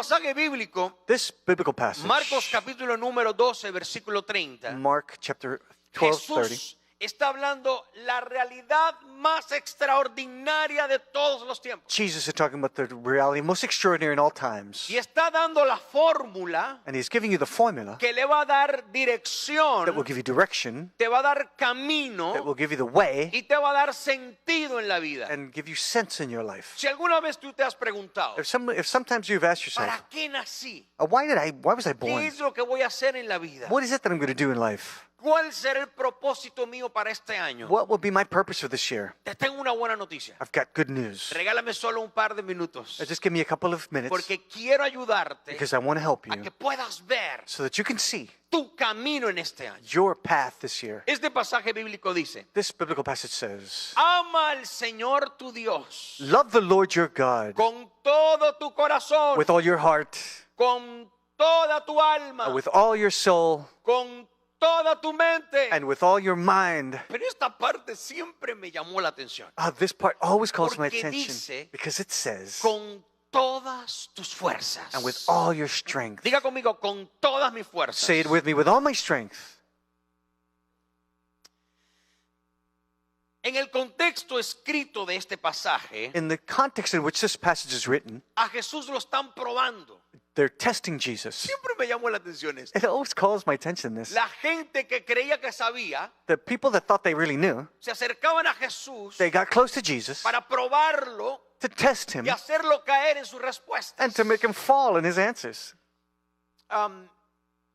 pasaje bíblico, This biblical passage, Marcos capítulo número 12, versículo 30, Mark chapter 12:30, Jesús está hablando la realidad más extraordinaria de todos los tiempos. Jesus is talking about the reality most extraordinary in all times. Y está dando la fórmula And he's giving you the formula que le va a dar that will dirección, give you direction, te va a dar that camino will give you the way, y te va a dar sentido en la vida. and give you sense in your life. Si alguna vez tú te has preguntado, If sometimes you've asked yourself, ¿para qué nací? why was I ¿Qué born? es lo que voy a hacer en la vida? What is it that I'm going to do in life? ¿Cuál será el propósito mío para este año? What will be my purpose for this year? Te tengo una buena noticia. I've got good news. Regálame solo un par de minutos, Just give me a couple of minutes porque quiero ayudarte because I want to help a que you puedas ver so that you can see tu camino en este año. your path this year. Este pasaje bíblico dice: This biblical passage says, ama al Señor tu Dios love the Lord your God con todo tu corazón, with all your heart, con toda tu alma, with all your soul, con toda tu mente. and with all your mind. Pero esta parte siempre me llamó la atención. This part always calls my Porque attention dice, because it says, con todas tus fuerzas. and with all your strength. Diga conmigo, con todas mis fuerzas. Say it with me, with all my strength. En el contexto escrito de este pasaje, In the context in which this passage is written, a Jesús lo están probando. they're testing Jesus. Siempre me llamó la atención esto. It always calls my attention, this. La gente que creía que sabía, The people that thought they really knew, se acercaban a Jesús they got close to Jesus para probarlo to test him y hacerlo caer en sus respuestas. and to make him fall in his answers.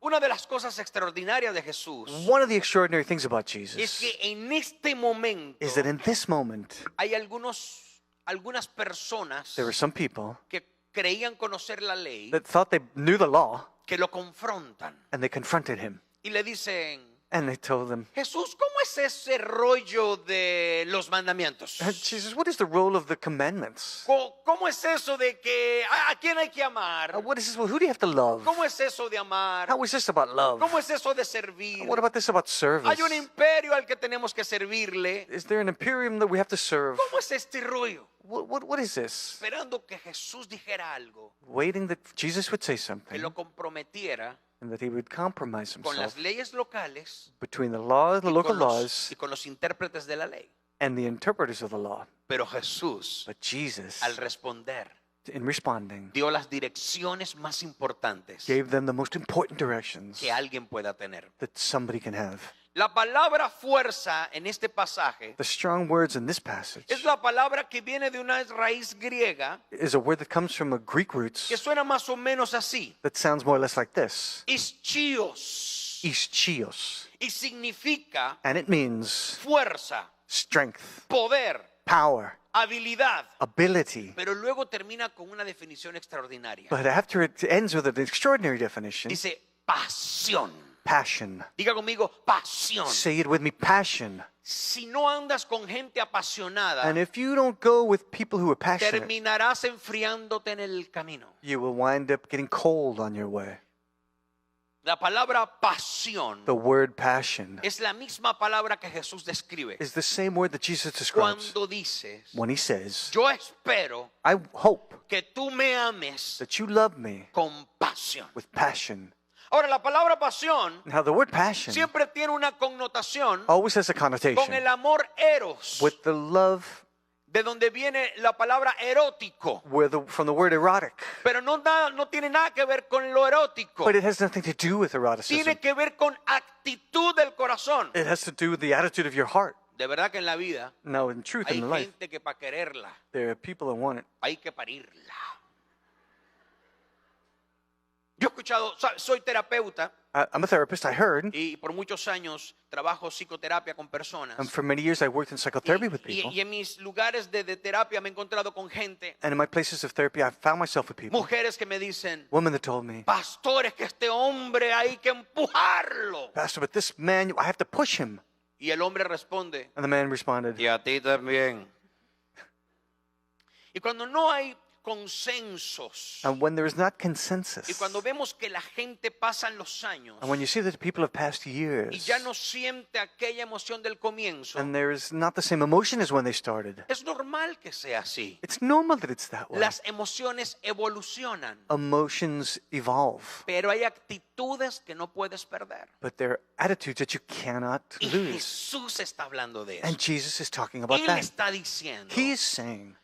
Una de las cosas extraordinarias de Jesús One of the extraordinary things about es Jesus que en este momento is that in this moment, hay algunas personas there were some people que creían conocer la ley, that thought they knew the law, que lo confrontan and they confronted him. y le dicen: And they told him, Jesús, ¿cómo es ese rollo de los mandamientos? Jesus, what is the role of the commandments? ¿Cómo es eso de que a quién hay que amar? What is this? Who do you have to love? ¿Cómo es eso de amar? How is this about love? ¿Cómo es eso de servir? What about this about service? Hay un imperio al que tenemos que servirle. Is there an imperium that we have to serve? ¿Cómo es este rollo? What is this? Esperando que Jesús dijera algo Waiting that Jesus would say que something lo comprometiera and that he would compromise con las himself leyes locales between the law, the y local con los, laws, y con los intérpretes de la ley. and the interpreters of the law. Pero Jesús, But Jesus, al responder, in responding, dio las direcciones más importantes gave them the most important directions que alguien pueda tener. that somebody can have. La palabra fuerza en este pasaje The strong words in this passage es la palabra que viene de una raíz griega is a word that comes from a Greek roots que suena más o menos así: that sounds more or less like this. ischios, Ischios. y significa And it means fuerza, strength, poder, power, habilidad. ability. Pero luego termina con una definición extraordinaria. But after it ends with an extraordinary definition, Dice pasión. passion. Diga conmigo, pasión. Say it with me, passion. Si no andas con gente apasionada, And if you don't go with people who are passionate, terminarás enfriándote en el camino. you will wind up getting cold on your way. La palabra pasión The word passion es la misma palabra que Jesús describe is the same word that Jesus describes cuando dices: when he says, yo espero I hope que tú me ames that you love me con pasión. with passion. Ahora, la palabra pasión Now, the word passion siempre tiene una connotación always has a con connotation el amor eros, with the love de donde viene la palabra erótico. from the word erotic. Pero no tiene nada que ver con lo erótico. But it has nothing to do with eroticism. Tiene que ver con actitud del corazón. It has to do with the attitude of your heart. De verdad que en la vida Now, in truth, hay in life, gente que para quererla there are people that want it. hay que parirla. Yo he escuchado, soy terapeuta I'm a therapist, I heard, y por muchos años trabajo psicoterapia con personas. and for many years I worked in psychotherapy with people. Y en mis lugares de terapia me he encontrado con gente, And in my places of therapy, I found myself with people, mujeres que me dicen: women that told me, pastores, que este hombre hay que empujarlo. Pastor, but this man, I have to push him. Y el hombre responde: And the man responded, y a ti también. Y cuando no hay consensos. And when there is not Y consensus, cuando vemos que la gente pasan los años and when you see that people have passed y years, ya no siente aquella emoción del comienzo, and there is not the same emotion as when they started, es normal que sea así. it's normal that it's that way. Las emociones evolucionan, Emotions evolve, pero hay actitudes que no puedes perder. but there are attitudes that you cannot Y lose. Jesús está hablando de eso. And Jesus is talking about Él that. está diciendo, He is saying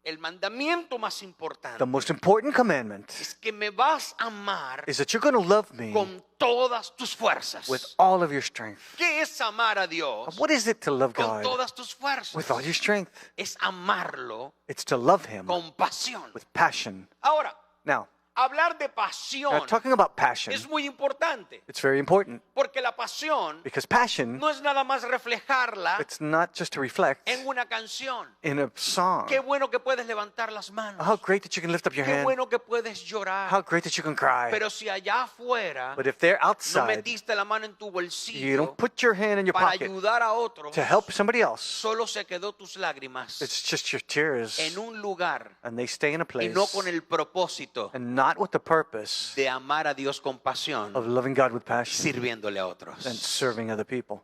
el mandamiento más the importante most important commandment es que me vas a amar is that you're going to love me con todas tus fuerzas. with all of your strength. ¿Qué es amar a Dios What is it to love con God todas tus fuerzas? with all your strength? Es amarlo It's to love Him con pasión. with passion. Ahora, Now, hablar de pasión talking about passion, es muy importante, it's very important porque la pasión because passion, no es nada más reflejarla it's not just to reflect en una canción. in a song. Qué bueno que puedes levantar las manos. How great that you can lift up your Qué hand. bueno que puedes llorar. How great that you can cry. Pero si allá afuera But if they're no outside, metiste la mano en tu you bolsillo don't put your hand in your para pocket ayudar a otros, to help somebody else. solo se quedó tus lágrimas It's just your tears, en un lugar and they stay in a y place, no con el propósito and not with the purpose de amar a Dios con pasión, of loving God with passion sirviéndole a and otros. serving other people.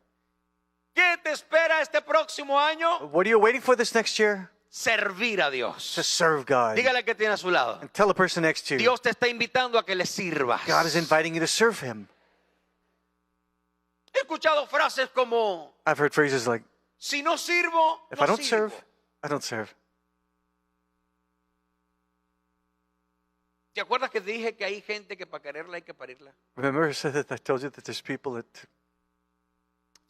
¿Qué te espera este próximo año? What are you waiting for this next year? Servir a To Dios. serve God. Dígale que tiene a su lado. And tell the person next to you, Dios te está invitando a que le sirvas. God is inviting you to serve Him. He escuchado frases como, I've heard phrases like, si no sirvo, if no I don't sirvo. serve, I don't serve. ¿Te acuerdas que te dije que hay gente que para quererla hay que parirla? Remember I said that I told you that there's people that,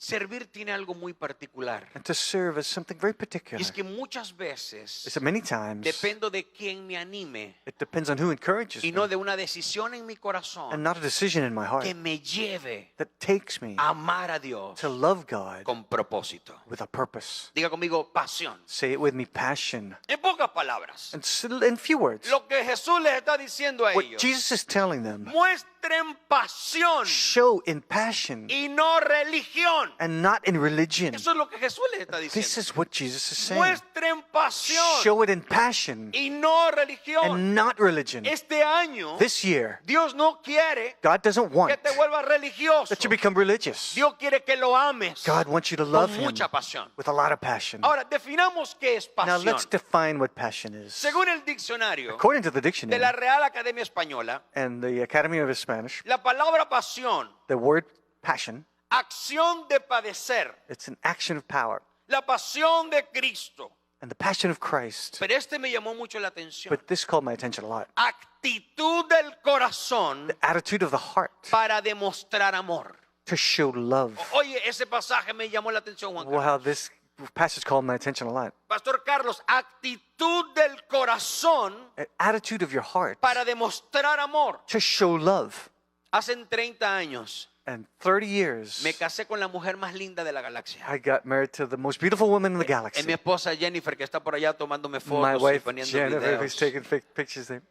Servir tiene algo muy particular. and to serve is something very Y particular. es que muchas veces It's that many times, dependo de quien me anime it depends on who encourages y me, no de una decisión en mi and corazón not a decision in my heart que me lleve that takes me a amar a Dios to love God con propósito. with a purpose. Diga conmigo, pasión. Say it with me, passion. En pocas palabras, In few words, lo que Jesús les está diciendo a what ellos, Jesus is telling them, muestren pasión show in passion y no religión. and not in religion. Eso es lo que Jesús les está This diciendo. is what Jesus is saying. Muestren pasión Show it in passion y no religión. and not religion. Este año, This year, Dios no quiere God doesn't want que te vuelvas religioso. that you become religious. Dios quiere que lo ames God wants you to love con Him mucha pasión. with a lot of passion. Ahora, definamos qué es Now pasión. let's define what passion is. Según el diccionario According to the de dictionary la Real Academia Española, and the Academy of Spanish, la palabra pasión, the word passion, acción de padecer, it's an action of power. la pasión de Cristo. And the passion of Christ. Pero este me llamó mucho la atención. But this called my attention a lot. Actitud del corazón The attitude of the heart para demostrar amor. to show love. Oye, ese pasaje me llamó la atención, Juan Carlos. Wow, this passage called my attention a lot. Pastor Carlos, actitud del corazón An attitude of your heart para demostrar amor. to show love. Hace 30 años And 30 years, me casé con la mujer más linda de la galaxia. I got married to the most beautiful woman in the Es mi galaxy. esposa Jennifer, que está por allá tomándome My fotos y wife, poniendo Jennifer, who's videos. taking pictures there.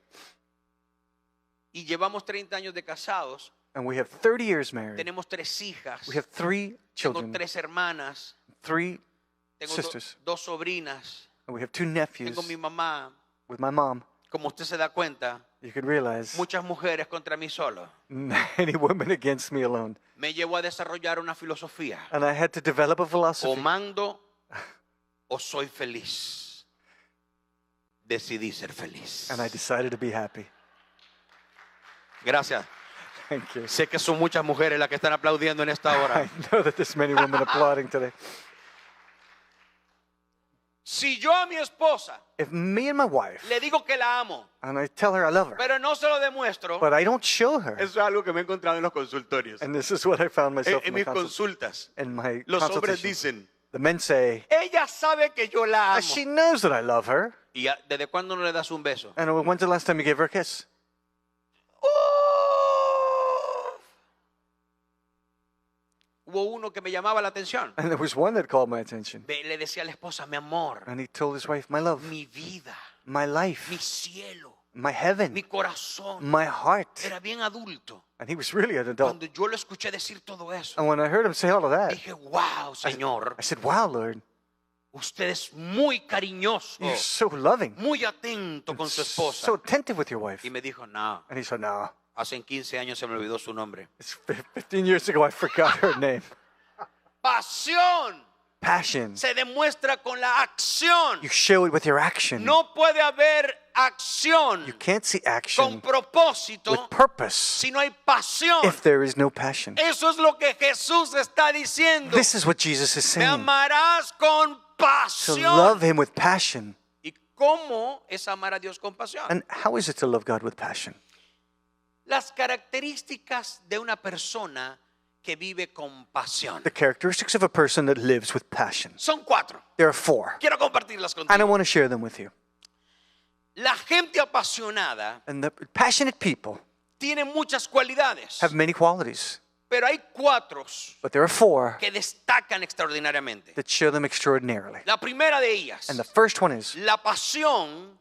Y llevamos 30 años de casados. And we have 30 years married. Tenemos 3 hijas. We have 3 Tengo children, 3 hermanas. 3 Tengo sisters, 2 sobrinas. and we have 2 nephews Tengo mi mamá. with my mom. Como usted se da cuenta, You can realize muchas mujeres contra mí solo. many women against me alone. Me llevó a desarrollar una filosofía. And I had to develop a O philosophy. mando o soy feliz. Decidí ser feliz. And I decided to be happy. Gracias. Thank you. Sé que son muchas mujeres las que están aplaudiendo en esta hora. I know that there's many women applauding today. Si yo a mi esposa If me and my wife, le digo que la amo, and I tell her I love her, pero no se lo demuestro, but I don't show her, eso es algo que me he encontrado en los consultorios. and this is what I found myself En in mis my consultas, in my los hombres consultation. dicen, The men say, ella sabe que yo la amo. she knows that I love her. ¿Y desde cuándo no le das un beso? And when's the last time you gave her a kiss? Hubo uno que me llamaba la atención. And there was one that called my attention. Le decía a la esposa, mi amor, And he told his wife, my love, mi vida, my life, mi cielo, my heaven, mi corazón. my heart. Era bien adulto. And he was really an adult. Cuando yo lo escuché decir todo eso, And when I heard him say all of that, dije, wow, Señor, I said, wow, Lord, Usted es muy cariñoso, You're so loving. muy atento con su So esposa. attentive with your wife. Y me dijo, no, And he said, no. hace 15 años se me olvidó su nombre. It's 15 years ago, I forgot her name. Pasión Passion. se demuestra con la acción. You show it with your action. No puede haber acción You can't see con action propósito with purpose si no hay pasión. if there is no passion. Eso es lo que Jesús está diciendo. This is what Jesus is Me saying. amarás con To pasión. love him with passion. ¿Y cómo es amar a Dios con pasión? And how is it to love God with passion? Las características de una persona que vive con pasión. The characteristics of a person that lives with passion. Son 4. There are 4. Quiero compartirlas And I contigo. want to share them with you. La gente apasionada And the passionate people tiene muchas cualidades, have many qualities. pero hay 4 But there are 4 que destacan extraordinariamente. that show them extraordinarily. La primera de ellas, And the first one is, la pasión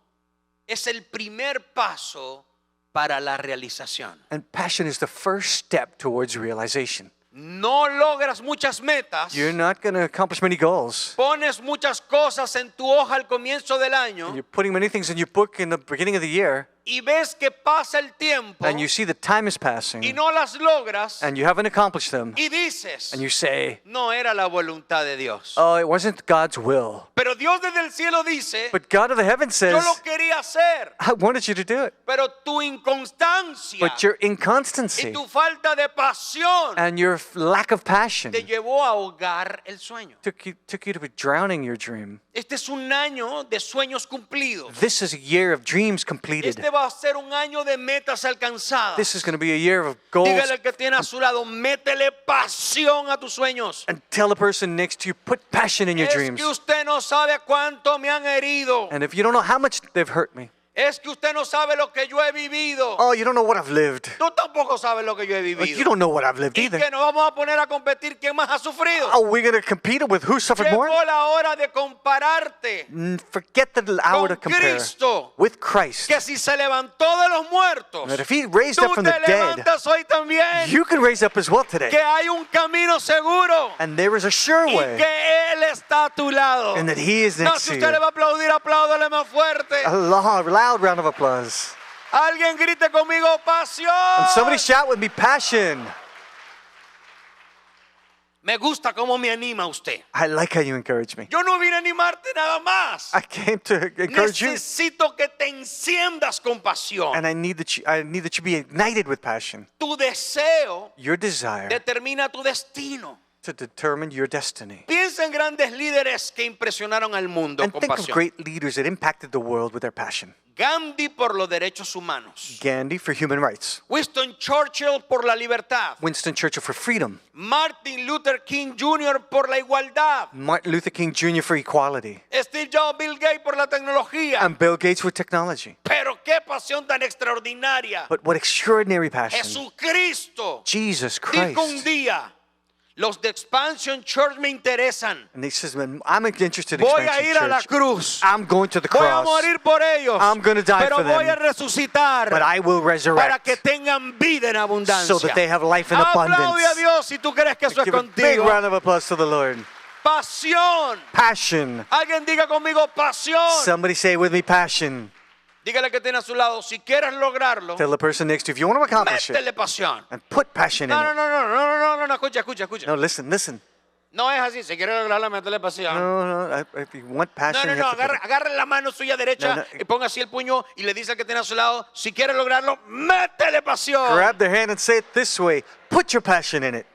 es el primer paso para la realización. and passion is the first step towards realization. No logras muchas metas, You're not going to accomplish many goals. pones muchas cosas en tu hoja al comienzo del año You're putting many things in your book in the beginning of the year, y ves que pasa el tiempo and you see the time is y passing, no las logras and you haven't accomplished them, y dices, and you say, no era la voluntad de Dios. oh, it wasn't God's will. Pero Dios desde el cielo dice, But God of the heavens yo says, lo quería hacer, I wanted you to do it. pero tu inconstancia But your y inconstancy tu falta de pasión and your lack of passion te llevó a ahogar el sueño. took you to be drowning your dream. Este es un año de sueños cumplidos. This is a year of dreams completed. Este va a ser un año de metas alcanzadas. This is going to be a year of goals. Dígale al que tiene a su lado, métele pasión a tus sueños. And tell the person next to you, put passion in your Es dreams. que usted no sabe cuánto me han herido. And if you don't know how much they've hurt me, Es que usted no sabe lo que yo he vivido. oh, you don't know what I've lived. Tú tampoco sabes lo que yo he Like, you vivido. don't know what I've lived Y either. que nos vamos a poner a competir quién más ha sufrido. Oh, we're going to compete with who suffered more? Llegó la hora de compararte Forget the hour to con compare Cristo, with Christ. que si se levantó de los muertos, That if he raised up tú from te the dead, levantas hoy también. you can raise up as well today. Que hay un camino seguro And there is a sure y way. que Él está a tu lado. And that he is No, next si to usted le you. va a aplaudir, apláudale más fuerte. A loud round of applause. Alguien grite conmigo, pasión. And somebody shout with me, passion. Me gusta cómo me anima usted. I like how you encourage me. Yo no vine a animarte nada más. I came to encourage you. Necesito que te enciendas con pasión. And I need that you be ignited with passion. Tu deseo Your desire determina tu destino. to determine your destiny. Piensa en grandes líderes que impresionaron al mundo And con think of pasión. great leaders that impacted the world with their passion. Gandhi por los derechos humanos. Gandhi for human rights. Winston Churchill por la libertad. Winston Churchill for freedom. Martin Luther King Jr. por la igualdad. Martin Luther King Jr. for equality. Steve Jobs, Bill Gates por la tecnología. And Bill Gates for technology. Pero qué pasión tan extraordinaria. But what extraordinary passion. Jesucristo Jesus dijo un Christ. día, los de Expansion Church me interesan. And he says, man, I'm interested in Voy a ir a la Expansion Church. cruz. I'm going to the Voy a cross. morir por ellos. I'm gonna die Pero for them. voy a resucitar But I will para resurrect que tengan vida en abundancia. so that they have life in Aplaude abundance. a Dios si tú crees que eso es Give a big contigo. round of applause to the Lord. Pasión. Passion. Alguien diga conmigo pasión. Somebody say with me, passion. Dígale que tiene a su lado, si quieres lograrlo, Tell the person next to you, if you want to accomplish it, métele pasión. and put passion in No, no, it. no, no, no, no, no, no, escucha. No, listen. No es así, si quiere lograrlo, métele pasión. No. If you want passion, you have to put it. agarre la mano suya derecha No. y ponga así el puño y le dice al que tiene a su lado, si quiere lograrlo, métele pasión. Grab their hand and say it this way. Put your passion in it.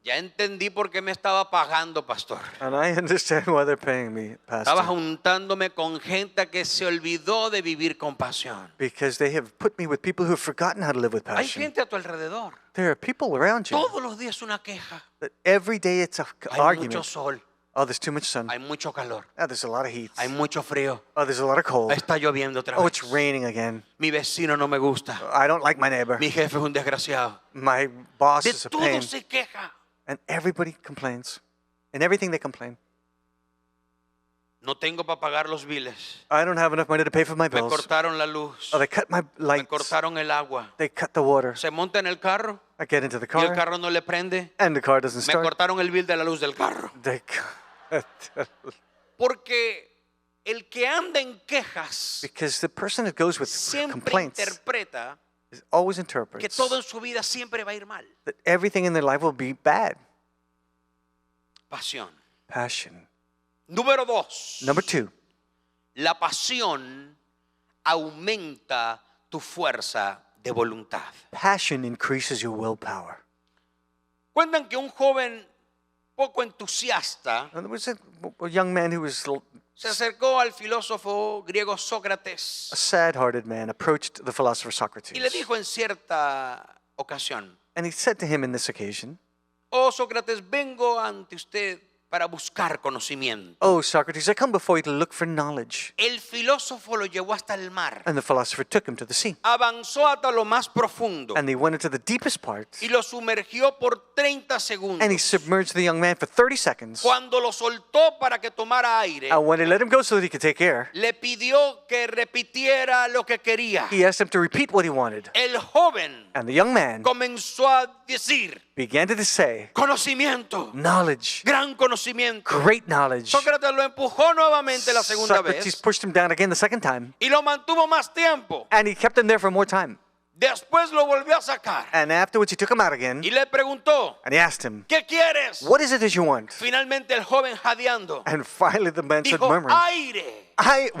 Ya entendí por qué me estaba pagando, pastor. And I understand why they're paying me, Estaba pastor. juntándome con gente que se olvidó de vivir con pasión. Because they have put me with people who have forgotten how to live with Hay passion. gente a tu alrededor. There are people around you Todos los días una queja. that every day it's an Hay mucho argument. sol, Oh, there's too much sun. hay mucho calor, Oh, there's a lot of heat. hay mucho frío. Oh, there's a lot of cold. Está lloviendo otra Oh, vez. it's raining again. Mi vecino no me gusta. I don't like my neighbor. Mi jefe es un desgraciado. My boss De is a todo pain. se queja. And everybody complains. And everything they complain. No tengo para pagar los biles. I don't have enough money to pay for my Me bills. cortaron la luz. Oh, they cut my Me lights. cortaron el agua. They cut the water. Se monta en el carro I get into the y el car, carro no le prende. and the car doesn't Me start. cortaron el bill de la luz del carro. They Porque el que anda en quejas Because the person that goes with siempre complaints interpreta always que interprets todo en su vida siempre va a ir mal. that everything in their life will be bad. Pasión. Passion. Número 2. Number 2, La pasión aumenta tu fuerza de voluntad. passion increases your willpower. Cuentan que un joven poco entusiasta And there was a young man who was se acercó al filósofo griego a Sócrates sad-hearted man, approached the philosopher Socrates. y le dijo en cierta ocasión: And he said to him in this occasion, oh Sócrates, vengo ante usted para buscar conocimiento. "Oh, Socrates, I come before you to look for knowledge." El filósofo lo llevó hasta el mar, And the philosopher took him to the sea. avanzó hasta lo más profundo And he went into the deepest parts. y lo sumergió por 30 And he segundos. submerged the young man for 30 seconds. Cuando lo soltó para que tomara aire, And when he let him go so that he could take air, le pidió que repitiera lo que quería. he asked him to repeat what he wanted. El joven And the young man comenzó a decir: began to say, conocimiento, knowledge, gran conocimiento. great knowledge. Sócrates lo empujó nuevamente la segunda Socrates vez pushed him down again the second time. y lo mantuvo más tiempo. And he kept him there for more time. Después lo volvió a sacar And afterwards he took him out again. y le preguntó: And he asked him, ¿qué quieres? what is it that you want? Finalmente el joven jadeando And finally the man said, dijo: murmuring, aire, air,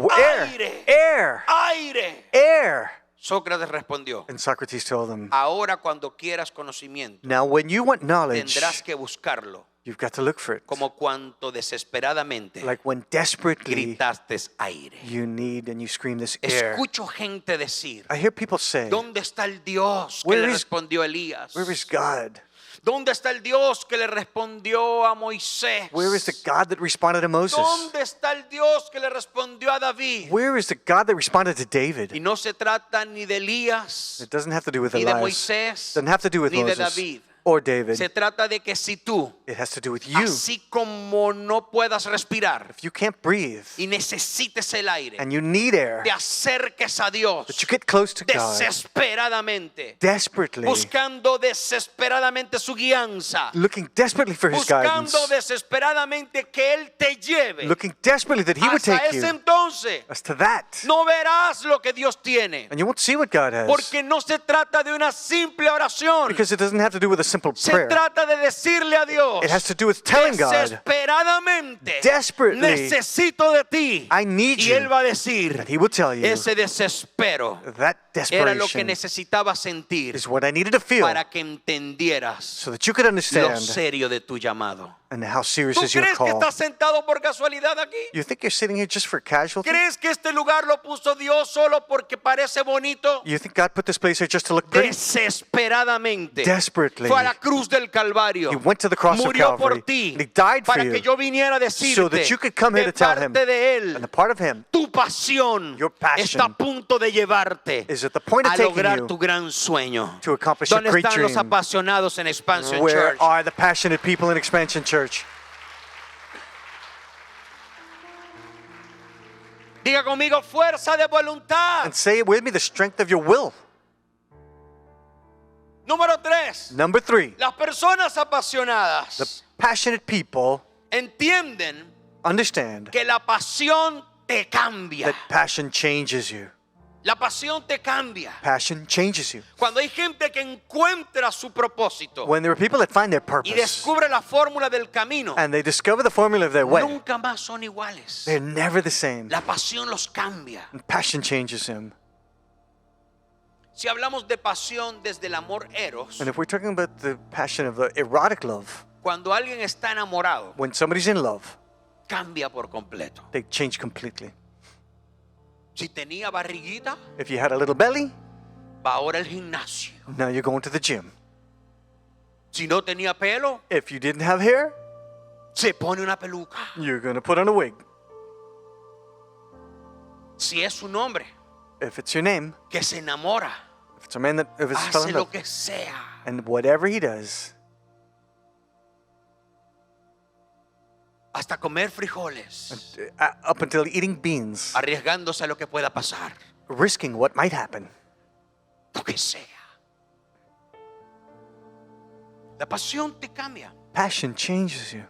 Aire. air, aire. air. Sócrates respondió: And Socrates told him, ahora cuando quieras conocimiento now when you want knowledge, tendrás que buscarlo you've got to look for it. como cuanto desesperadamente Like when desperately gritaste aire. you need and you scream this air. Escucho gente decir: I hear people say, ¿dónde está el Dios que Where le is- respondió a Elías? where is God? ¿Dónde está el Dios que le respondió a Moisés? Where is the God that responded to Moses? ¿Dónde está el Dios que le respondió a David? Where is the God that responded to David? Y no se trata ni de Elías, It doesn't have to do with ni de Elias. Moisés, Doesn't have to do with ni de Moses David. or David. Se trata de que si tú, It has to do with you. así como no puedas respirar If you can't breathe y necesites el aire, and you need air, te acerques a Dios that you get close to God desesperadamente, desperately, buscando desesperadamente su guianza, looking desperately for His guidance, buscando desesperadamente que Él te lleve. looking desperately that He would Hasta take ese you. entonces As to that, no verás lo que Dios tiene, and you won't see what God has, porque no se trata de una simple oración, because it doesn't have to do with a simple se prayer. trata de decirle a Dios: It has to do with telling God, desesperadamente desperately, necesito de ti, I need y you, Él va a decir: that He will tell you ese desespero that era lo que desperation necesitaba sentir is what I needed to feel para que entendieras so that you could lo understand serio de tu llamado. and how serious ¿Tú is your crees que call. estás sentado por casualidad aquí? You think you're sitting here just for casualty? ¿Crees que este lugar lo puso Dios solo porque parece bonito? You think God put this place here just to look pretty? Desesperadamente Desperately. fue a la cruz del Calvario, He went to the cross of murió Calvary. por ti, And He died for para you que yo viniera a so decirte that you could come here de to tell Him. parte de Él, And the part of Him tu pasión Your passion está a punto de llevarte is at the point of a taking lograr you tu gran sueño. to accomplish your ¿Dónde great están los dream. apasionados en Expansion Where Church? are the passionate people in Expansion Church? Diga conmigo: fuerza de voluntad. And say it with me, the strength of your will. Número 3. Number 3, Las personas apasionadas the passionate people entienden understand que la pasión te cambia. that passion changes you. La pasión te cambia. Passion changes you. Cuando hay gente que encuentra su propósito When there are people that find their y purpose descubre la fórmula del camino, and they discover the formula of their way, nunca más son iguales. they're never the same. La pasión los cambia. And passion changes them. Si hablamos de pasión desde el amor eros, And if we're talking about the passion of the erotic love, cuando alguien está enamorado, when somebody's in love, cambia por completo. they change completely. Si tenía barriguita, If you had a little belly, va ahora al gimnasio. now you're going to the gym. Si no tenía pelo, If you didn't have hair, se pone una peluca. you're going to put on a wig. Si es un hombre If it's your name, que se enamora, if it's a man that if it's fell hace in lo love, que sea. and whatever he does, hasta comer frijoles, up until eating beans, arriesgándose a lo que pueda pasar, risking what might happen. lo que sea. La pasión te cambia. Passion changes you.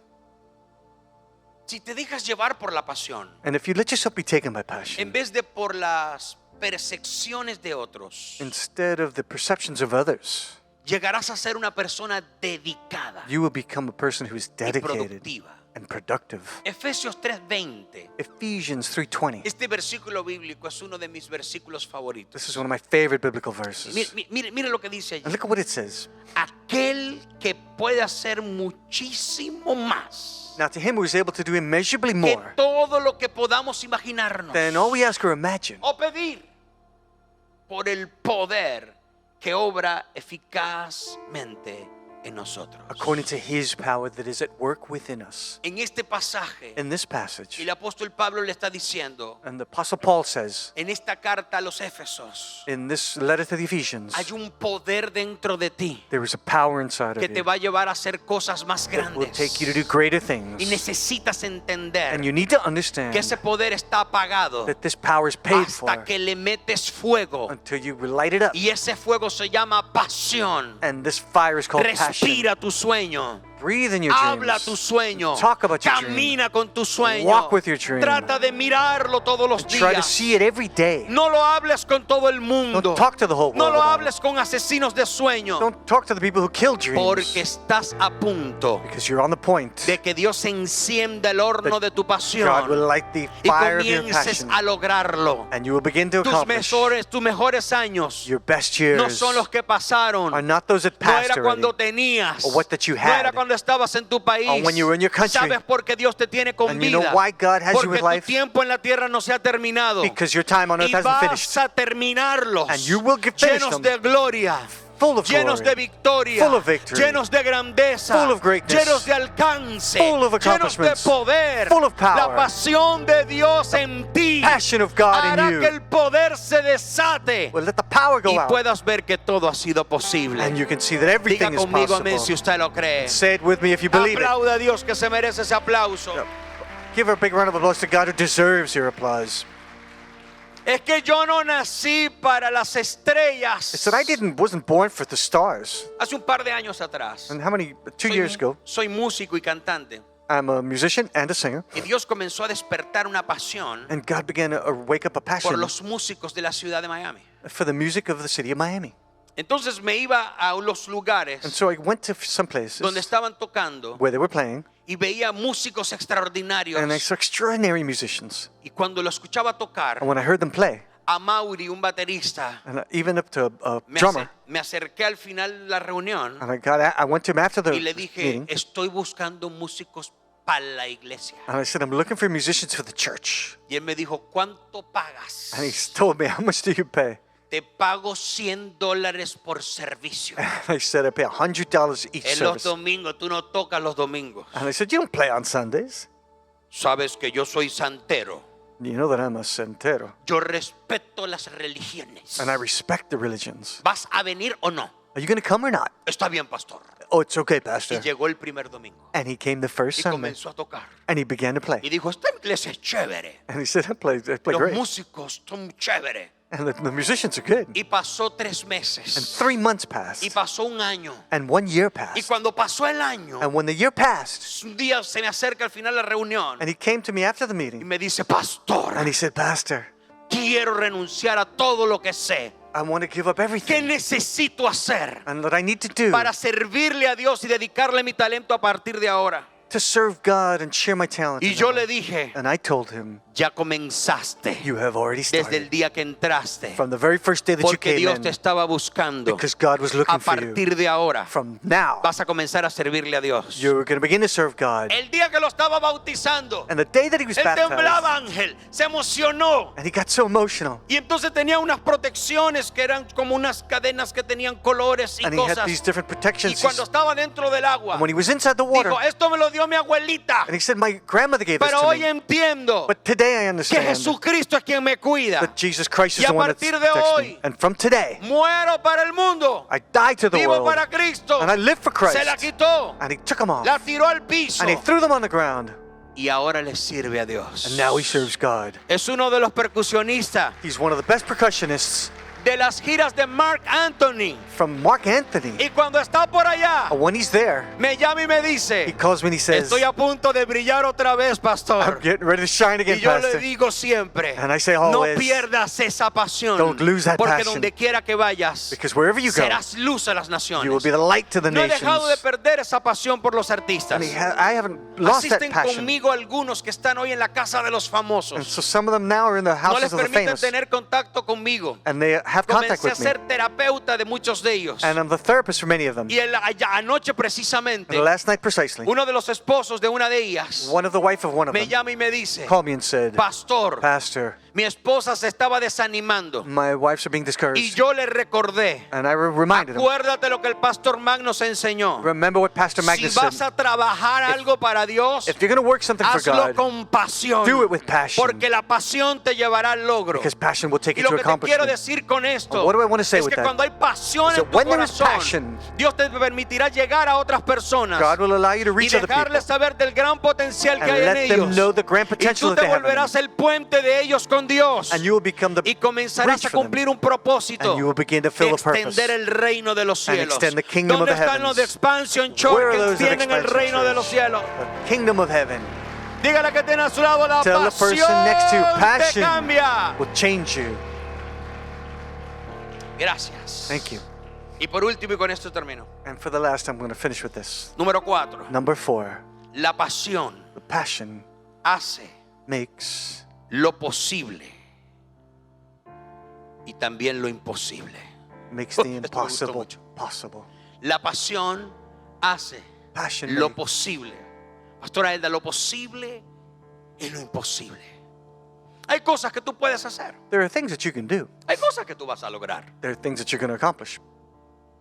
Si te dejas llevar por la pasión, And if you let yourself be taken by passion, en vez de por las percepciones de otros, instead of the perceptions of others, llegarás a ser una persona dedicada you will become a person who is y dedicated productiva. and productive. Efesios 3:20. Ephesians 3:20. Este versículo bíblico es uno de mis versículos favoritos. This is one of my favorite biblical verses. Mire lo que dice allí. And look at what it says. Aquel que puede hacer muchísimo más Now to him who is able to do immeasurably que more todo lo que podamos imaginarnos than all we ask or imagine, o pedir, por el poder que obra eficazmente en nosotros. according to his power that is at work within us. En este pasaje, In this passage, el apóstol Pablo le está diciendo, and the Apostle Paul says, en esta carta a los Éfesos, in this letter to the Ephesians, hay un poder dentro de ti there is a power inside que of te you va a llevar a hacer cosas más that will take you to do grandes. greater Y things. necesitas entender And you need to understand que ese poder está apagado that this power is paid hasta for que le metes fuego. until you light it up. Y ese fuego se llama pasión. And this fire is called passion. Respira tu sueño. Breathe in your Habla tu dreams. sueño. Talk about your Camina con tu sueño. Walk with your dream. Trata de mirarlo todos los Try to días. see it every day. No lo hables con todo el mundo. Don't talk to the whole No world lo about hables con asesinos de sueño. Don't talk to the people who kill dreams. Porque estás a punto Because you're on the point de que Dios encienda el horno de tu God will pasión light the y fire of your comiences passion. a lograrlo. And you will begin to Tus accomplish mejores años your best no years son los que pasaron. are not those that No passed era cuando already. tenías. Or what that you No had. era cuando estabas en tu país. Or when you were in your country. ¿Sabes por qué Dios te tiene con And you know vida? why God has you Porque with tu life? tiempo en la tierra no se ha terminado. Because your time on earth Y hasn't finished. vas a terminarlos And you will finish llenos them. de gloria, Full of llenos de glory. victoria, Full of victory. llenos de grandeza, Full of greatness. llenos de alcance, Full of llenos de accomplishments. poder. Full of power. La pasión de Dios en ti Passion of God in hará you que el poder se desate will let the power go y out. puedas ver que todo ha sido posible. And you can see that Diga everything is conmigo amén si possible. usted lo cree. Say it with me if you believe it. Aplauda a Dios que se merece ese aplauso. Give a big round of applause to God who deserves your applause. Es que yo no nací para las estrellas. It's that I wasn't born for the stars. Hace un par de años atrás, And how many? 2 years ago, soy músico y cantante. I'm a musician and a singer. Y Dios comenzó a despertar una pasión And God began to wake up a por passion los músicos de la ciudad de Miami. for the music of the city of Miami. Entonces me iba a los And lugares so I went to some places donde estaban tocando where they were playing, y veía músicos extraordinarios. and I saw extraordinary musicians. Y cuando lo escuchaba tocar, And when I heard them play, a Mauri, un baterista, and even up to a me drummer, acerqué al final de la reunión and I went to him after the y le dije, meeting, estoy buscando músicos para la iglesia. and I said, I'm looking for musicians for the church. Y él me dijo, ¿cuánto pagas? And he told me, how much do you pay? Te pago $100 por servicio. And I said, I pay $100 each En los service. domingos, tú no tocas los domingos. And I said, you don't play on Sundays. Sabes que yo soy santero. You know that I'm a santero. Yo respeto las religiones. And I respect the religions. ¿Vas a venir o no? Are you going to come or not? Está bien, pastor. Oh, it's okay, Y Pastor. llegó el primer domingo. And he came the first Y Sunday. comenzó a tocar. And he began to Y play. dijo, esta iglesia es chévere. And he said, I play Los great. músicos son chévere. And the musicians are good. Y pasó 3 And meses. 3 months passed. Y pasó un año. And 1 year Y passed. cuando pasó el año, And when the year passed, un día se me acerca al final de la reunión and he came to me after the y meeting, me dice, pastor, and he said, Pastor, quiero renunciar a todo lo que sé. I want to give up ¿Qué everything. necesito hacer And what I need to do para servirle a Dios y dedicarle mi talento a partir de ahora? to serve God and share my talent. Y yo le dije, And I told him, ya comenzaste you have already desde el started. día que entraste, From the very first day that you porque came Dios in, te estaba buscando. because God was A looking for you. partir de ahora From now, vas a comenzar a servirle a Dios. you're going to begin to serve God. El día que lo estaba bautizando, And the day that he was él temblaba, baptized, Ángel, se emocionó. and he got so emotional, Y entonces tenía unas protecciones que eran como unas cadenas que tenían colores y and he had cosas. these different Y protections. cuando estaba dentro del agua, And when he was inside the water, dijo, esto me lo dio mi abuelita. and he said, my grandmother gave this Pero to hoy me. entiendo But today I que understand Jesucristo es quien me cuida. that Jesus Christ Y is a the one that partir de protects hoy, me. And from today, Muero para el mundo, I die to the vivo world, para Cristo. and I live for Christ. Se la quitó, And he took them off, la tiró al piso and he threw them on the ground. y ahora le sirve a Dios. And now he serves God. Es uno de los percusionistas He's one of the best percussionists de las giras de Mark Anthony. from Mark Anthony. Y cuando está por allá, And when he's there, me llama y me he dice, calls me and he says, estoy a punto de brillar otra vez, I'm pastor. getting ready to shine again, Y yo le Pastor. digo siempre, And I say no always, pierdas esa pasión, don't lose that porque passion. donde quiera que vayas, Because wherever you go, serás luz a las you will naciones. be the light to the No he dejado de nations. perder esa pasión por los artistas. And I haven't lost that Asisten passion. conmigo algunos que están hoy en la casa de los And famosos. so some of them now are in the No les houses of the permiten famous. tener contacto conmigo. And they have contact Comencé a with me. ser terapeuta de muchos de ellos. And I'm the therapist for many of them. Y anoche And precisamente, last night precisely, uno de los esposos de una de ellas one of the wife of one of me them llama y me dice, called me and said, pastor, Pastor, mi esposa se estaba desanimando. my wives are being Y discouraged. yo le recordé, And I reminded him, acuérdate lo que el pastor Mag nos enseñó. remember what Pastor Si Magnus vas said. a trabajar algo para Dios, If you're going to work something for hazlo God, con pasión. do it with passion. Porque la pasión te llevará al logro. Because passion will take Y you lo to que te quiero accomplishment. decir con esto And what do I want to say es with que that? cuando hay pasión Is en that tu when there is corazón, passion, Dios te permitirá llegar a otras personas God will allow you to y reach other people dejarles saber del gran potencial que and hay en let them ellos. know the grand Y potential tú that te they have in volverás them. el puente de ellos con Dios. And you will become the Y comenzarás bridge a for them. cumplir un propósito And you will begin to de fill the purpose extender el reino de los and cielos. extend the kingdom of ¿Dónde the están los de heavens? Expansion Church Where are que those of extienden el Expansion reino de los Church? cielos? The kingdom of heaven Dígale que tiene a su lado la Tell the pasión person next to you, te passion cambia. will change you. Gracias. Thank you. Y por último, y con esto termino. And for the last, I'm going to finish with this. Número 4. Number 4, La pasión the passion hace makes lo posible y también lo imposible. the Esto me gustó impossible mucho. possible. La pasión hace Passion lo makes posible. Pastora Elda, lo posible y lo imposible. Hay cosas que tú puedes hacer. There are things that you can do. Hay cosas que tú vas a lograr. There are things that you're going to accomplish.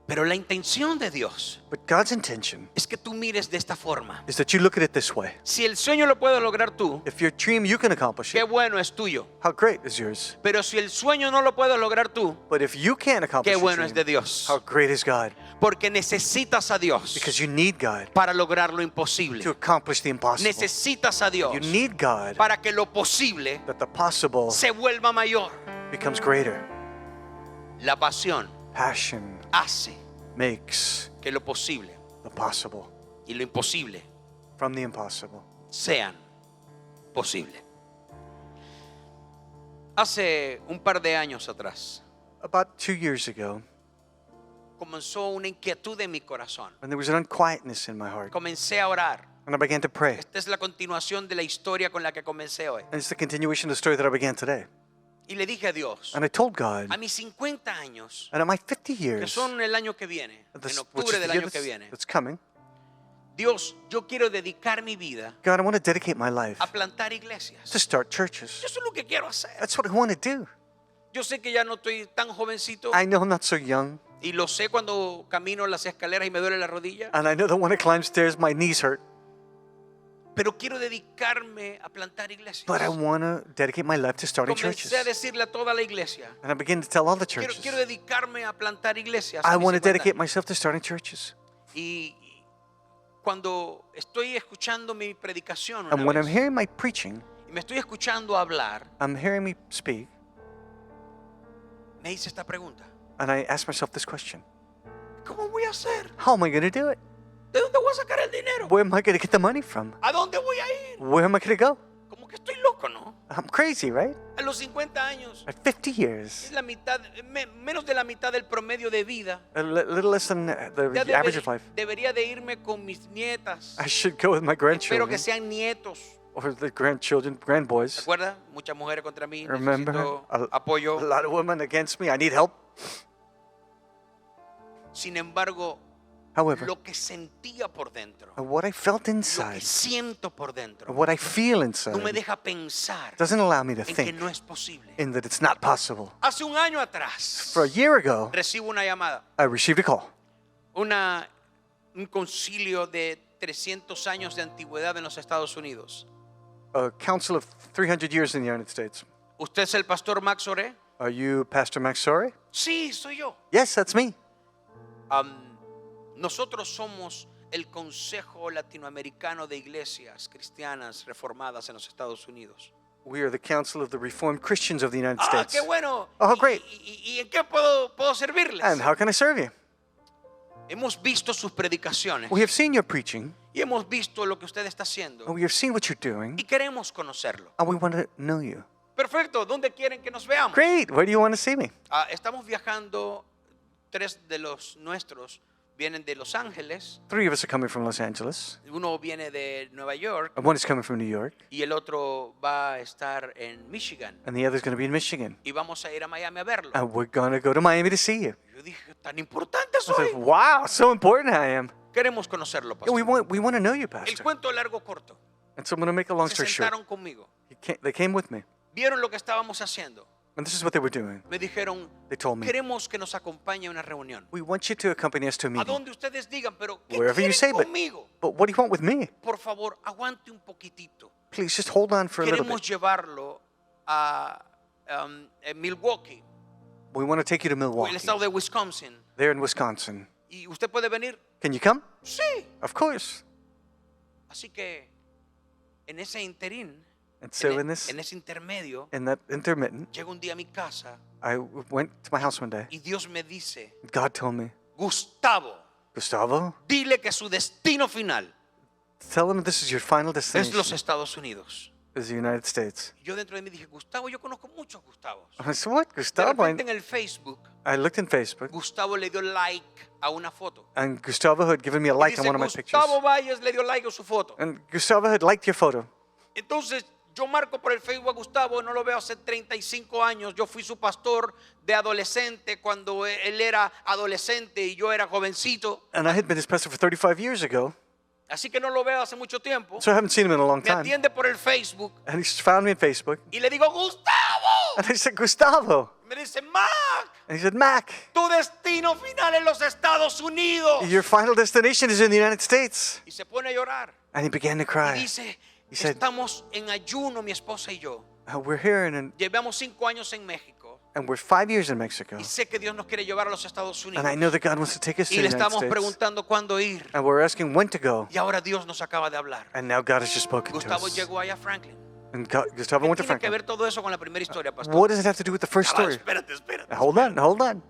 Pero la intención de Dios But God's intention es que tú mires de esta forma. is that you look at it this way. Si el sueño lo puedes lograr tú, If your dream, you can accomplish qué it. bueno es tuyo. How great is yours? Pero si el sueño no lo puedes lograr tú, But if you can't accomplish qué your bueno es de dream, Dios. how great is God? Porque necesitas a Dios Because you need God para lograr lo to imposible. accomplish the impossible. Necesitas a Dios You need God para que lo posible that the possible se vuelva mayor. becomes greater. La pasión Passion hace makes que lo posible the possible y lo imposible from the impossible. sean posible. Hace un par de años atrás About 2 years ago, comenzó una inquietud en mi corazón. when there was an unquietness in my heart, Comencé a orar. and I began to pray. Esta es la continuación de la historia con la que comencé hoy. And it's the continuation of the story that I began today. Y le dije a Dios, And I told God, a mis 50 años, and at my 50 que years, son el año que viene, this- en which is octubre the del year año que viene, that's coming, Dios, yo quiero dedicar mi vida God, I want to dedicate my life a plantar iglesias. to start churches. Eso es lo que quiero hacer. That's what I want to do. Yo sé que ya no estoy tan jovencito I know I'm not so young, y lo sé cuando camino las escaleras y me duele la rodilla, and I know that when I climb stairs, my knees hurt. pero quiero dedicarme a plantar iglesias. But I want to dedicate my life to starting churches. Comencé a decirle a toda la iglesia, And I begin to tell all the quiero churches, dedicarme a plantar iglesias. I a mis want to 50 dedicate años. myself to starting churches. Y cuando estoy escuchando mi predicación una And when I'm vez, hearing my preaching, y me estoy escuchando hablar, I'm hearing me speak, me hice esta pregunta: and I ask myself this question: ¿cómo voy a hacer? how am I going to do it? ¿De dónde voy a sacar el dinero? Where am I going to get the money from? ¿A dónde voy a ir? Where am I going to go? Como que estoy loco, ¿no? I'm crazy, right? A los 50 años At 50 years, es la mitad, menos de la mitad del promedio de vida. a little less than the Ya average of life. debería de irme con mis nietas. I should go with my Espero grandchildren que sean nietos. or the grandchildren, grandboys. ¿Se acuerda? Muchas mujeres contra mí. Remember, Necesito a apoyo. lot of women against me. I need help. Sin embargo, However, lo que sentía por dentro, what I felt lo inside, que siento por dentro, what I feel no me inside, deja pensar doesn't allow me to en que think no es posible. in that it's not possible. Hace un año atrás For a year ago, recibo una llamada, I received a call. un concilio de 300 años de antigüedad en los Estados Unidos. A council of 300 years in the United States. ¿Usted es el pastor Max Oré? Are you Pastor Max Sorey? Sí, soy yo. Yes, that's me. Nosotros somos el Consejo Latinoamericano de Iglesias Cristianas Reformadas en los Estados Unidos. We are the Council of the Reformed Christians of the United Ah, States. qué bueno. Oh, great. ¿Y en qué puedo servirles? And how can I serve you? Hemos visto sus predicaciones We have seen your preaching, y hemos visto lo que usted está haciendo and we have seen what you're doing, y queremos conocerlo. and we want to know you. Perfecto, ¿dónde quieren que nos veamos? Great. Where do you want to see me? Estamos viajando, 3 de los nuestros vienen de Los Ángeles, 3 of us are coming from Los Angeles, uno viene de Nueva York and 1 is coming from New York, y el otro va a estar en Michigan and the other is going to be in Michigan. y vamos a ir a Miami a verlo. And we're going to go to Miami to see you. Yo dije, tan importante I was like, soy. wow, so important I am. Queremos conocerlo, Yeah, pastor. we want to know you, El Pastor. cuento largo corto. And so I'm going to make a long Se story short. sentaron conmigo, They came with me, vieron lo que estábamos haciendo. and this is what they were doing. Me dijeron, They told me, queremos que nos acompañe a una reunión. we want you to accompany us to a A meeting. donde ustedes digan, pero ¿qué Wherever you quieren say, conmigo? but what do you want with me? Por favor, aguante un poquitito. Please just hold on for a little Queremos bit. llevarlo a Milwaukee, We want to take you to el Milwaukee. estado de Wisconsin. They're in Wisconsin. ¿Y usted puede venir? Can you come? Sí. Of course. Así que en ese interín, And so in en ese intermedio, that intermittent, llego un día a mi casa I went to my house one day. y Dios me dice, God told me, Gustavo, Gustavo, dile que su destino final tell him this is your final es los destination, Estados Unidos. is the United States. Y yo dentro de mí dije, Gustavo, yo conozco muchos Gustavos. I said, what, De Gustavo? repente en el Facebook, I looked in Facebook, Gustavo le dio like a una foto. and Gustavo had given me a Y like dice, on one of my pictures. Gustavo Valles le dio like a su foto. And Gustavo had liked your photo. Entonces yo marco por el Facebook a Gustavo, no lo veo hace 35 años. Yo fui su pastor de adolescente cuando él era adolescente y yo era jovencito. And I had been his pastor for 35 years ago, Así que no lo veo hace mucho tiempo. so I haven't seen him in a long Me time. atiende por el Facebook And he found me on Facebook, y le digo, Gustavo. and I said, Gustavo. Me dice, Mac, And he said, Mac, tu destino final en los Estados Unidos. your final destination is in the United States. Y se pone a llorar. And he began to Y cry. dice, He said, estamos en ayuno, mi esposa y yo. We're here, Llevamos 5 años en México. and we're 5 years in Mexico. Y sé que Dios nos quiere llevar a los Estados Unidos. And I know that God wants to take us to Y the le United estamos States. preguntando cuándo ir. And we're asking when to go. Y ahora Dios nos acaba de hablar. And now God has just spoken to Gustavo us. llegó allá a Franklin. And Gustavo ¿Qué went to tiene que Franklin. ver todo eso con la primera historia, pastor? What does it have to do with the first Ah, va, story? espérate. Now, hold on.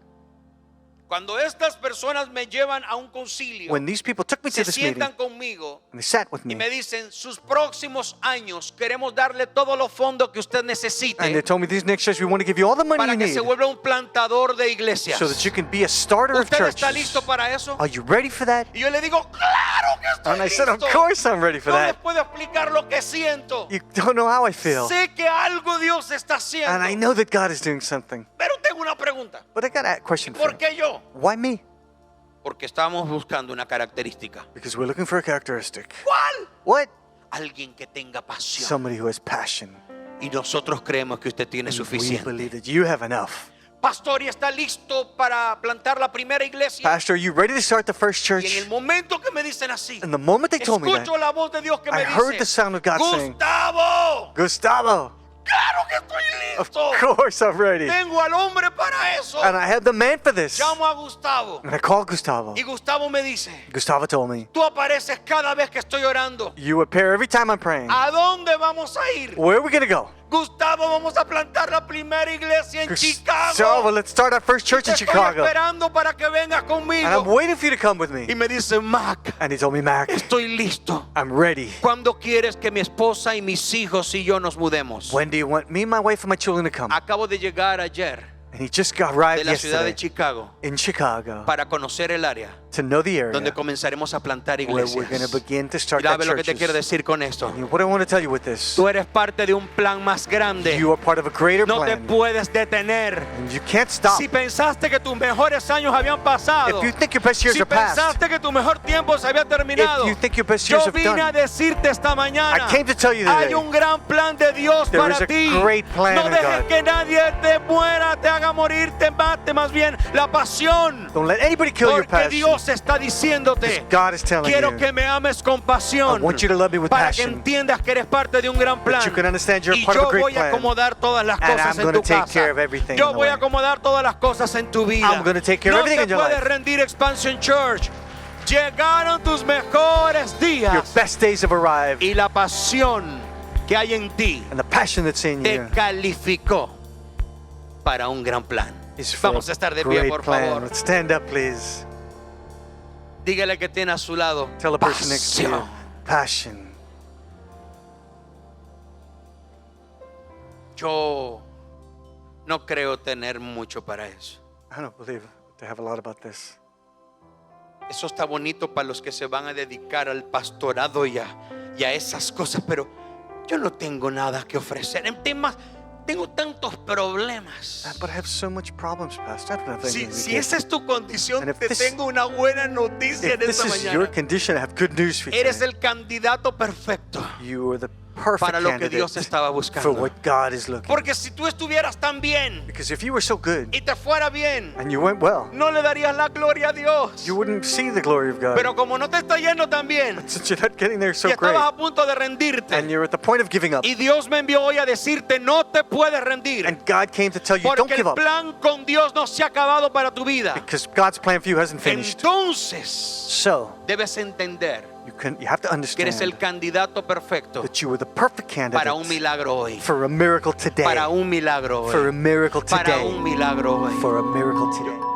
Cuando estas personas me llevan a un concilio, When these people took me to se this meeting, sientan conmigo and they sat with y me, me dicen, sus próximos años queremos darle todos los fondos que usted and they necesite told me, these next years, we want to give you all the money para you que need se vuelva un plantador de iglesias. so that you can be a starter of ¿Usted está listo churches. para eso? Are you ready for that? Y yo le digo, claro que estoy And I said, of listo. course I'm ready for No les that. puedo explicar lo que siento. You don't know how I feel. Sé que algo Dios está haciendo. And I know that God is doing something. Pero tengo una pregunta. But I got a question for ¿Por you. qué yo? Why me? Porque estamos buscando una característica. Because we're looking for a characteristic. ¿Cuál? What? Alguien que tenga pasión. Somebody who has passion. Y nosotros creemos que usted tiene We suficiente. believe that you have enough. Pastor, ¿y está listo para plantar la primera iglesia? Pastor, are you ready to start the first Y en church? el momento que me dicen así, And the moment they told me that, escucho la voz de Dios que me I heard the dice, sound of God saying, Gustavo, Gustavo, claro que estoy of listo. course I'm ready. Tengo al hombre para eso. And I have the man for this. Llamo a Gustavo. And I called Gustavo. Y Gustavo me dice, Gustavo told me, tú apareces cada vez que estoy orando. you appear every time I'm praying. ¿A dónde vamos a ir? Where are we going to go? Gustavo, vamos a plantar la primera iglesia en Gustavo, Chicago. let's start our first church Te in estoy Chicago. esperando para que vengas And I'm conmigo. waiting for you to come with me. Y me dice, Mac, And he told me, Mac, estoy listo. I'm ready. ¿Cuándo quieres que mi esposa y mis hijos y yo nos mudemos? When do you want me, my wife, and my children to come? Acabo de llegar ayer And he just got de arrived la ciudad de yesterday Chicago in Chicago para conocer el área to know the donde area comenzaremos a plantar where we're going to iglesias. begin to start Mira, that ve lo que te quiero churches. decir con esto. And what I want to tell you with this, Tú eres parte de un plan más grande. you are part of a greater No te plan. puedes detener. And you can't stop. Si pensaste que tus mejores años habían pasado, If you think your best years si are past, pensaste que tu mejor tiempo se había terminado, if you think your best years yo have vine a done, decirte esta mañana, I came to tell you hay today, un gran plan de Dios there para is a ti. great plan No of dejes God. que nadie te muera, te haga morir, te mate, más bien la pasión. don't let anybody kill your Porque passion. Dios está diciéndote, God is telling quiero you que me ames con pasión, I want you to love me with para que passion, entiendas que eres parte de un gran plan. that you can understand you're Y part of yo a great voy a plan. acomodar todas las And cosas I'm en gonna tu take casa. care of everything Yo in the voy a way. acomodar todas las cosas en tu vida. I'm gonna take care of No everything te in your puedes life. rendir, Expansion Church. Llegaron tus mejores best days have arrived. Y la pasión que hay en ti And the passion that's in te you calificó para un gran plan. is for Vamos a estar de a pie, great por plan. favor. Let's stand up, please. Dígale que tiene a su lado Tell the person next to you. pasión. Passion. Yo no creo tener mucho para eso. I don't believe to have a lot about this. Eso está bonito para los que se van a dedicar al pastorado y a esas cosas, pero yo no tengo nada que ofrecer. En temas, tengo tantos problemas. But I have so much problems, Pastor. I don't have anything to Si give. esa es tu condición, And if te this- tengo una buena noticia If en this esta is your mañana. condition, I have good news for you. Eres today. el candidato perfecto You are the perfect para lo que candidate Dios estaba for buscando. what God is looking. Porque si tú estuvieras tan bien Because if you were so good y te fuera bien, and you went well, no le darías la gloria a Dios. you wouldn't see the glory of God. Pero como no te está yendo tan bien Since you're not getting there so y great, estabas a punto de rendirte, and you're at the point of giving up, y Dios me envió hoy a decirte, no te puedes rendir, and God came to tell you, don't porque give el up, plan con Dios no se ha acabado para tu vida. because God's plan for you hasn't finished. Entonces So debes entender you have to que eres el understand candidato perfecto that you were the perfect para un candidate milagro hoy, for a miracle today. para un milagro For a hoy, miracle para today. un milagro hoy. For a miracle today.